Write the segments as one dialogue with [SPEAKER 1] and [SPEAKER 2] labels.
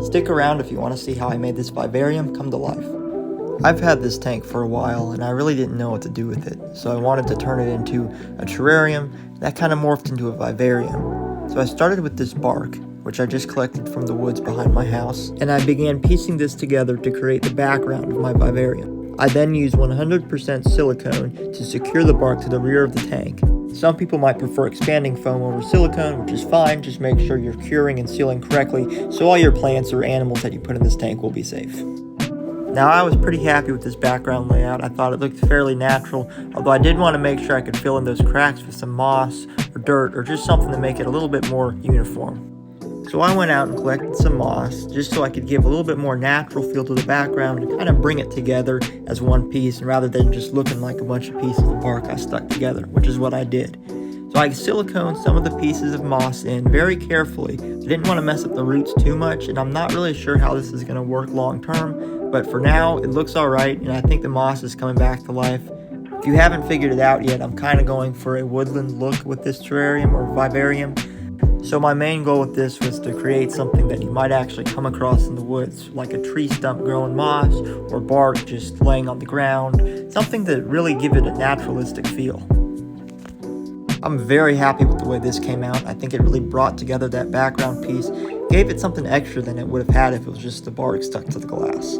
[SPEAKER 1] Stick around if you want to see how I made this vivarium come to life. I've had this tank for a while and I really didn't know what to do with it, so I wanted to turn it into a terrarium. That kind of morphed into a vivarium. So I started with this bark, which I just collected from the woods behind my house, and I began piecing this together to create the background of my vivarium. I then used 100% silicone to secure the bark to the rear of the tank. Some people might prefer expanding foam over silicone, which is fine. Just make sure you're curing and sealing correctly so all your plants or animals that you put in this tank will be safe. Now, I was pretty happy with this background layout. I thought it looked fairly natural, although I did want to make sure I could fill in those cracks with some moss or dirt or just something to make it a little bit more uniform. So I went out and collected some moss just so I could give a little bit more natural feel to the background and kind of bring it together as one piece, and rather than just looking like a bunch of pieces of bark I stuck together, which is what I did. So I siliconed some of the pieces of moss in very carefully. I didn't want to mess up the roots too much, and I'm not really sure how this is going to work long term, but for now it looks alright, and I think the moss is coming back to life. If you haven't figured it out yet, I'm kind of going for a woodland look with this terrarium or vivarium. So my main goal with this was to create something that you might actually come across in the woods, like a tree stump growing moss or bark just laying on the ground, something to really give it a naturalistic feel. I'm very happy with the way this came out. I think it really brought together that background piece, gave it something extra than it would have had if it was just the bark stuck to the glass.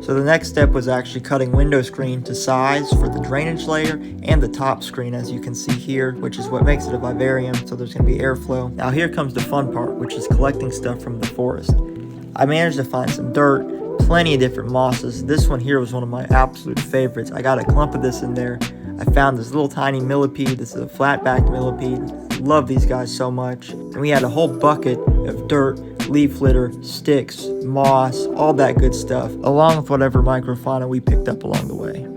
[SPEAKER 1] So the next step was actually cutting window screen to size for the drainage layer and the top screen, as you can see here, which is what makes it a vivarium, so there's going to be airflow. Now here comes the fun part, which is collecting stuff from the forest. I managed to find some dirt, plenty of different mosses. This one here was one of my absolute favorites. I got a clump of this in there. I found this little tiny millipede. This is a flat-backed millipede. Love these guys so much. And we had a whole bucket of dirt, leaf litter, sticks, moss, all that good stuff, along with whatever microfauna we picked up along the way.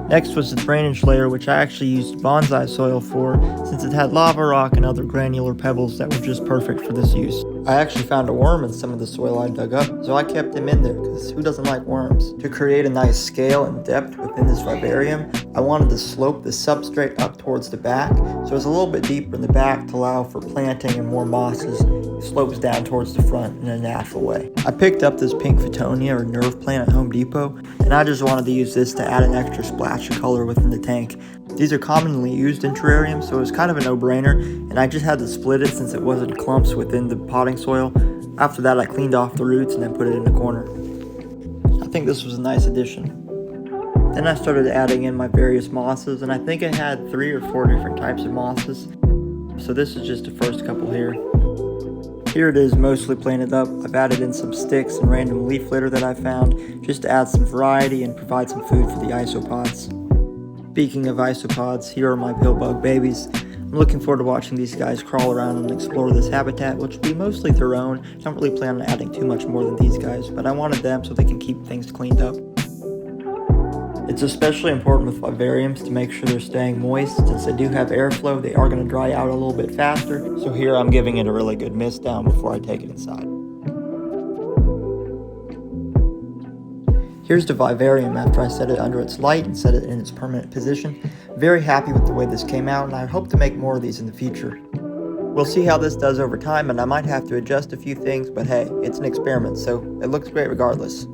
[SPEAKER 1] Next was the drainage layer, which I actually used bonsai soil for, since it had lava rock and other granular pebbles that were just perfect for this use. I actually found a worm in some of the soil I dug up, so I kept him in there, because who doesn't like worms? To create a nice scale and depth within this vivarium, I wanted to slope the substrate up towards the back, so it's a little bit deeper in the back to allow for planting and more mosses. It slopes down towards the front in a natural way. I picked up this pink Photonia or nerve plant at Home Depot, and I just wanted to use this to add an extra splash of color within the tank. These are commonly used in terrariums, so it was kind of a no-brainer, and I just had to split it since it wasn't clumps within the potting soil. After that, I cleaned off the roots and then put it in the corner. I think this was a nice addition. Then I started adding in my various mosses, and I think I had 3 or 4 different types of mosses. So this is just the first couple here. Here it is mostly planted up. I've added in some sticks and random leaf litter that I found, just to add some variety and provide some food for the isopods. Speaking of isopods, here are my pillbug babies. I'm looking forward to watching these guys crawl around and explore this habitat, which will be mostly their own. I don't really plan on adding too much more than these guys, but I wanted them so they can keep things cleaned up. It's especially important with vivariums to make sure they're staying moist. Since they do have airflow, they are going to dry out a little bit faster. So here I'm giving it a really good mist down before I take it inside. Here's the vivarium after I set it under its light and set it in its permanent position. Very happy with the way this came out, and I hope to make more of these in the future. We'll see how this does over time, and I might have to adjust a few things, but hey, it's an experiment, so it looks great regardless.